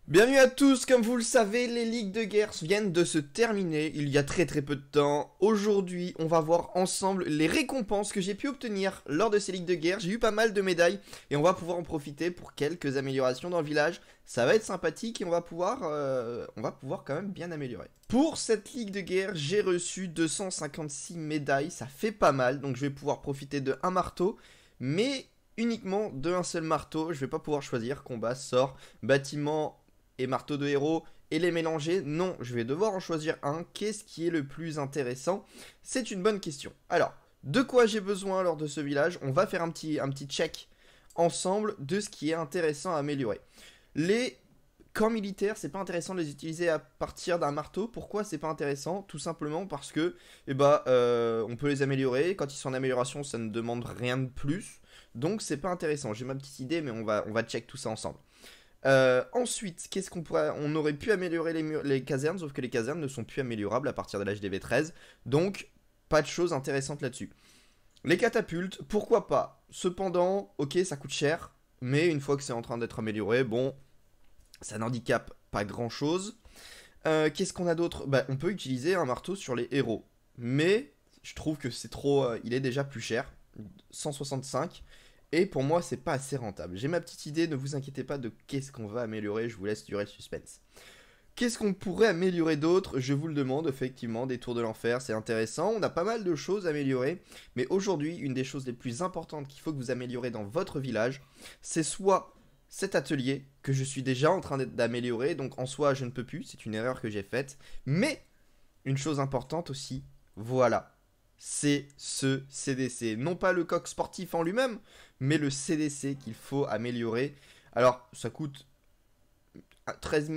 Bienvenue à tous, comme vous le savez, les ligues de guerre viennent de se terminer il y a très peu de temps. Aujourd'hui, on va voir ensemble les récompenses que j'ai pu obtenir lors de ces ligues de guerre. J'ai eu pas mal de médailles et on va pouvoir en profiter pour quelques améliorations dans le village. Ça va être sympathique et on va pouvoir quand même bien améliorer. Pour cette ligue de guerre, j'ai reçu 256 médailles, ça fait pas mal, donc je vais pouvoir profiter de un marteau, mais uniquement de un seul marteau. Je vais pas pouvoir choisir combat, sort, bâtiment et marteau de héros et les mélanger. Non, je vais devoir en choisir un. Qu'est-ce qui est le plus intéressant? C'est une bonne question. Alors, de quoi j'ai besoin lors de ce village? On va faire un petit check ensemble de ce qui est intéressant à améliorer. Les camps militaires, c'est pas intéressant de les utiliser à partir d'un marteau. Pourquoi c'est pas intéressant? Tout simplement parce que on peut les améliorer. Quand ils sont en amélioration, ça ne demande rien de plus. Donc c'est pas intéressant. J'ai ma petite idée, mais on va check tout ça ensemble. Ensuite, qu'est-ce qu'on pourrait... On aurait pu améliorer les casernes, sauf que les casernes ne sont plus améliorables à partir de l'âge des V13. Donc, pas de choses intéressantes là-dessus. Les catapultes, pourquoi pas? Cependant, ok, ça coûte cher, mais une fois que c'est en train d'être amélioré, bon, ça n'handicape pas grand-chose. Qu'est-ce qu'on a d'autre? On peut utiliser un marteau sur les héros, mais je trouve que c'est trop... il est déjà plus cher, 165. Et pour moi, c'est pas assez rentable. J'ai ma petite idée, ne vous inquiétez pas de qu'est-ce qu'on va améliorer, je vous laisse durer le suspense. Qu'est-ce qu'on pourrait améliorer d'autre? Je vous le demande, effectivement, des tours de l'enfer, c'est intéressant. On a pas mal de choses à améliorer, mais aujourd'hui, une des choses les plus importantes qu'il faut que vous améliorez dans votre village, c'est soit cet atelier que je suis déjà en train d'améliorer, donc en soi, je ne peux plus, c'est une erreur que j'ai faite, mais une chose importante aussi, voilà. C'est ce CDC. Non pas le coq sportif en lui-même, mais le CDC qu'il faut améliorer. Alors, ça coûte 13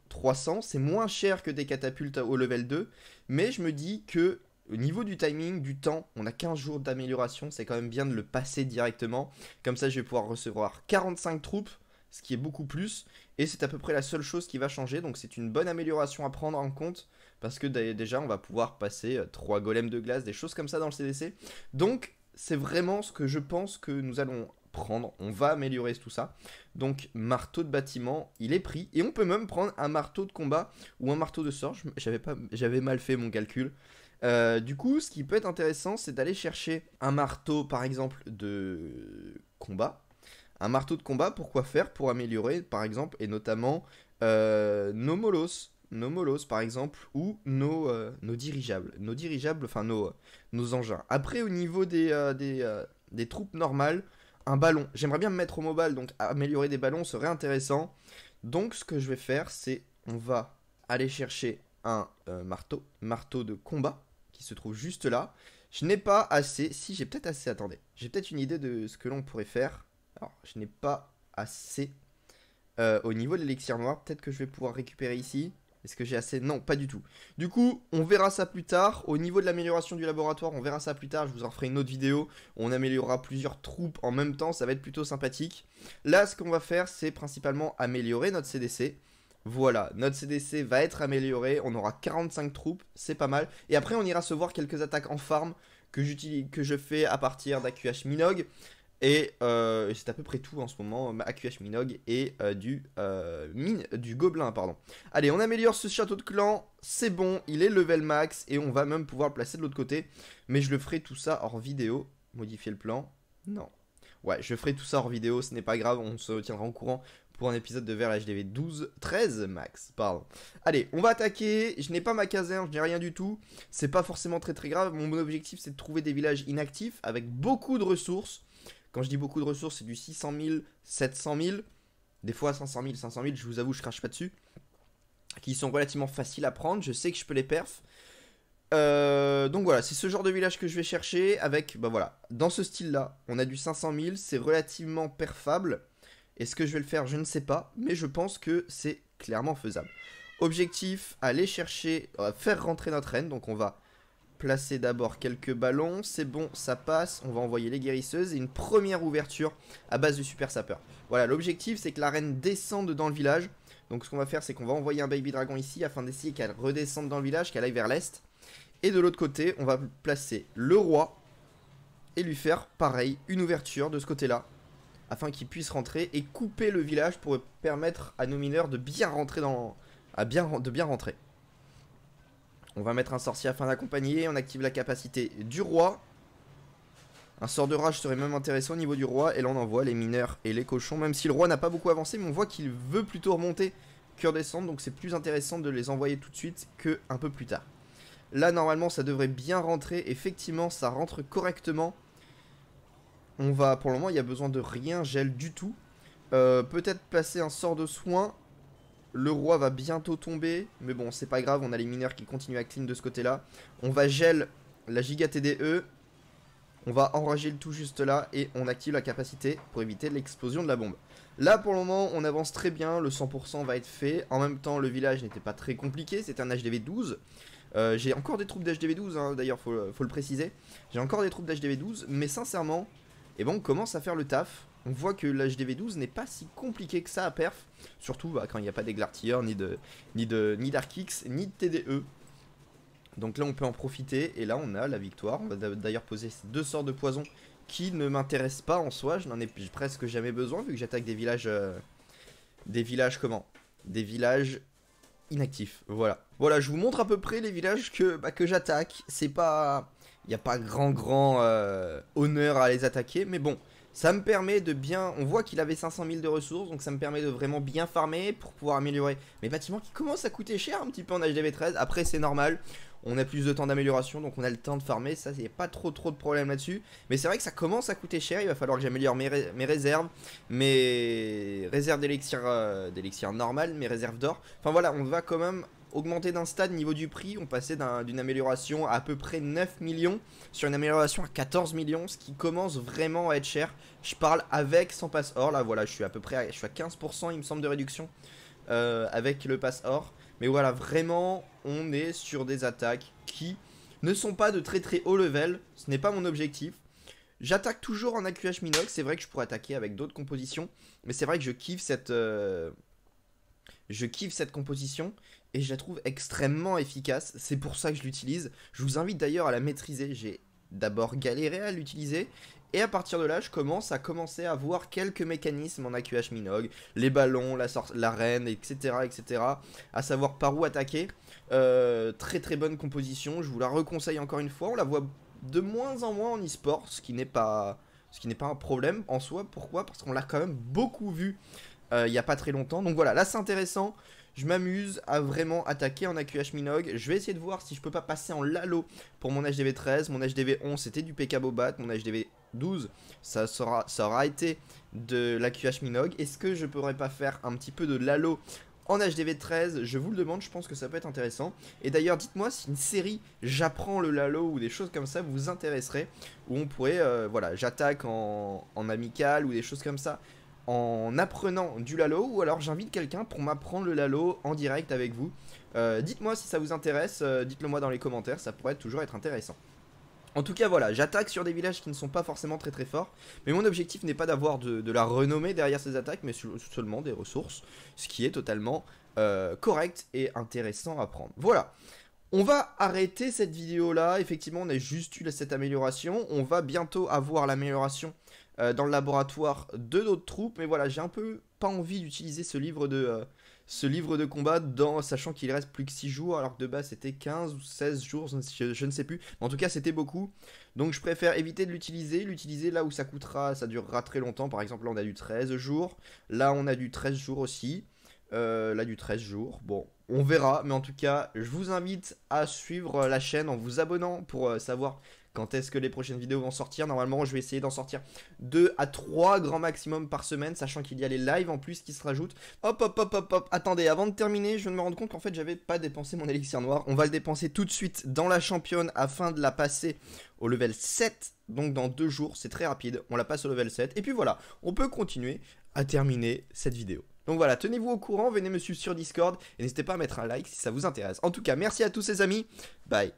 300, c'est moins cher que des catapultes au level 2, mais je me dis que au niveau du timing, du temps, on a 15 jours d'amélioration, c'est quand même bien de le passer directement. Comme ça, je vais pouvoir recevoir 45 troupes, ce qui est beaucoup plus, et c'est à peu près la seule chose qui va changer, donc c'est une bonne amélioration à prendre en compte, parce que déjà, on va pouvoir passer 3 golems de glace, des choses comme ça dans le CDC. Donc, c'est vraiment ce que je pense que nous allons prendre, on va améliorer tout ça. Donc marteau de bâtiment, il est pris, et on peut même prendre un marteau de combat ou un marteau de sort. J'avais mal fait mon calcul. Du coup, ce qui peut être intéressant, c'est d'aller chercher un marteau, par exemple, de combat. Un marteau de combat, pourquoi faire? Pour améliorer, par exemple, et notamment nos molos. Nos molos, par exemple, ou nos dirigeables. Nos dirigeables, enfin nos engins. Après, au niveau des troupes normales, un ballon. J'aimerais bien me mettre au mobile, donc améliorer des ballons serait intéressant. Donc, ce que je vais faire, c'est on va aller chercher un marteau de combat, qui se trouve juste là. Je n'ai pas assez, si j'ai peut-être assez, attendez. J'ai peut-être une idée de ce que l'on pourrait faire. Alors, je n'ai pas assez au niveau de l'élixir noir. Peut-être que je vais pouvoir récupérer ici. Est-ce que j'ai assez? Non, pas du tout. Du coup, on verra ça plus tard. Au niveau de l'amélioration du laboratoire, on verra ça plus tard. Je vous en ferai une autre vidéo. On améliorera plusieurs troupes en même temps. Ça va être plutôt sympathique. Là, ce qu'on va faire, c'est principalement améliorer notre CDC. Voilà, notre CDC va être amélioré. On aura 45 troupes. C'est pas mal. Et après, on ira se voir quelques attaques en farm que je fais à partir d'AQH Minog. Et c'est à peu près tout en ce moment, AQH Minog et du gobelin, pardon. Allez, on améliore ce château de clan, c'est bon, il est level max, et on va même pouvoir le placer de l'autre côté. Mais je le ferai tout ça hors vidéo. Modifier le plan? Non. Ouais, je ferai tout ça hors vidéo, ce n'est pas grave, on se tiendra au courant pour un épisode de vers HDV 13 max, pardon. Allez, on va attaquer, je n'ai pas ma caserne, je n'ai rien du tout, c'est pas forcément très grave, mon objectif c'est de trouver des villages inactifs avec beaucoup de ressources. Quand je dis beaucoup de ressources, c'est du 600 000, 700 000, des fois 500 000, 500 000, je vous avoue, je crache pas dessus, qui sont relativement faciles à prendre, je sais que je peux les perf. Donc voilà, c'est ce genre de village que je vais chercher avec, voilà, dans ce style-là, on a du 500 000, c'est relativement perfable. Est-ce que je vais le faire? Je ne sais pas, mais je pense que c'est clairement faisable. Objectif, aller chercher, faire rentrer notre reine, donc on va placer d'abord quelques ballons, c'est bon, ça passe, on va envoyer les guérisseuses et une première ouverture à base du super sapeur. Voilà, l'objectif c'est que la reine descende dans le village, donc ce qu'on va faire c'est qu'on va envoyer un baby dragon ici afin d'essayer qu'elle redescende dans le village, qu'elle aille vers l'est. Et de l'autre côté, on va placer le roi et lui faire pareil, une ouverture de ce côté-là, afin qu'ils puissent rentrer et couper le village pour permettre à nos mineurs de bien rentrer de bien rentrer. On va mettre un sorcier afin d'accompagner, on active la capacité du roi. Un sort de rage serait même intéressant au niveau du roi, et là on envoie les mineurs et les cochons, même si le roi n'a pas beaucoup avancé, mais on voit qu'il veut plutôt remonter que redescendre, donc c'est plus intéressant de les envoyer tout de suite qu'un peu plus tard. Là normalement ça devrait bien rentrer, effectivement ça rentre correctement. On va, pour le moment il y a besoin de rien gel du tout. Peut-être placer un sort de soin. Le roi va bientôt tomber, mais bon c'est pas grave, on a les mineurs qui continuent à clean de ce côté là. On va gel la giga TDE. On va enrager le tout juste là et on active la capacité pour éviter l'explosion de la bombe. Là pour le moment on avance très bien, le 100% va être fait. En même temps le village n'était pas très compliqué, c'était un HDV 12. J'ai encore des troupes d'HDV 12 hein, d'ailleurs faut le préciser. J'ai encore des troupes d'HDV 12 mais sincèrement on commence à faire le taf. On voit que l'HDV 12 n'est pas si compliqué que ça à perf. Surtout quand il n'y a pas d'Eglartier, ni d'Arkix, ni de TDE. Donc là on peut en profiter et là on a la victoire. On va d'ailleurs poser ces 2 sorts de poison qui ne m'intéressent pas en soi. Je n'en ai presque jamais besoin vu que j'attaque des villages... Des villages inactifs. Voilà. Voilà, je vous montre à peu près les villages que j'attaque. C'est pas... Il n'y a pas grand honneur à les attaquer. Mais bon, ça me permet de bien... On voit qu'il avait 500 000 de ressources. Donc ça me permet de vraiment bien farmer pour pouvoir améliorer mes bâtiments qui commencent à coûter cher un petit peu en HDV 13. Après c'est normal. On a plus de temps d'amélioration, donc on a le temps de farmer, ça, il n'y a pas trop de problème là-dessus. Mais c'est vrai que ça commence à coûter cher, il va falloir que j'améliore mes réserves, mes réserves d'élixir normal, mes réserves d'or. Enfin voilà, on va quand même augmenter d'un stade niveau du prix, on passait d'une amélioration à peu près 9 millions sur une amélioration à 14 millions, ce qui commence vraiment à être cher. Je parle avec, sans passe or, là voilà, je suis à 15% il me semble de réduction avec le passe or. Mais voilà, vraiment, on est sur des attaques qui ne sont pas de très haut level. Ce n'est pas mon objectif. J'attaque toujours en AQH Minox. C'est vrai que je pourrais attaquer avec d'autres compositions. Mais c'est vrai que je kiffe cette composition. Et je la trouve extrêmement efficace. C'est pour ça que je l'utilise. Je vous invite d'ailleurs à la maîtriser. J'ai d'abord galéré à l'utiliser. Et à partir de là, je commence à voir quelques mécanismes en AQH Minogue, les ballons, la reine, etc., etc. À savoir par où attaquer. Très bonne composition, je vous la reconseille encore une fois. On la voit de moins en moins en e-sport, ce qui n'est pas un problème en soi. Pourquoi? Parce qu'on l'a quand même beaucoup vu il n'y a pas très longtemps. Donc voilà, là c'est intéressant. Je m'amuse à vraiment attaquer en AQH Minogue. Je vais essayer de voir si je peux pas passer en Lalo pour mon HDV 13. Mon HDV 11 c'était du PK Bobat. Mon HDV 12 ça aura été de l'AQH Minogue. Est-ce que je pourrais pas faire un petit peu de Lalo en HDV 13? Je vous le demande, je pense que ça peut être intéressant. Et d'ailleurs dites-moi si une série j'apprends le Lalo ou des choses comme ça vous intéresserait. Où on pourrait, voilà, j'attaque en amical ou des choses comme ça. En apprenant du Lalo, ou alors j'invite quelqu'un pour m'apprendre le Lalo en direct avec vous. Dites-moi si ça vous intéresse, dites-le moi dans les commentaires, ça pourrait toujours être intéressant. En tout cas voilà, j'attaque sur des villages qui ne sont pas forcément très forts, mais mon objectif n'est pas d'avoir de la renommée derrière ces attaques, mais seulement des ressources, ce qui est totalement correct et intéressant à prendre. Voilà. On va arrêter cette vidéo là, effectivement on a juste eu cette amélioration, on va bientôt avoir l'amélioration dans le laboratoire de notre troupe, mais voilà j'ai un peu pas envie d'utiliser ce livre de combat sachant qu'il reste plus que 6 jours alors que de base c'était 15 ou 16 jours, je ne sais plus, mais en tout cas c'était beaucoup, donc je préfère éviter de l'utiliser là où ça durera très longtemps. Par exemple là on a du 13 jours, là on a du 13 jours aussi. Là du 13 jours, bon on verra, mais en tout cas je vous invite à suivre la chaîne en vous abonnant pour savoir quand est-ce que les prochaines vidéos vont sortir. Normalement je vais essayer d'en sortir 2 à 3 grands maximum par semaine, sachant qu'il y a les lives en plus qui se rajoutent. Hop, attendez, avant de terminer je viens de me rendre compte qu'en fait j'avais pas dépensé mon élixir noir. On va le dépenser tout de suite dans la championne afin de la passer au level 7, donc dans 2 jours, c'est très rapide, on la passe au level 7, et puis voilà, on peut continuer à terminer cette vidéo. Donc voilà, tenez-vous au courant, venez me suivre sur Discord, et n'hésitez pas à mettre un like si ça vous intéresse. En tout cas, merci à tous les amis, bye.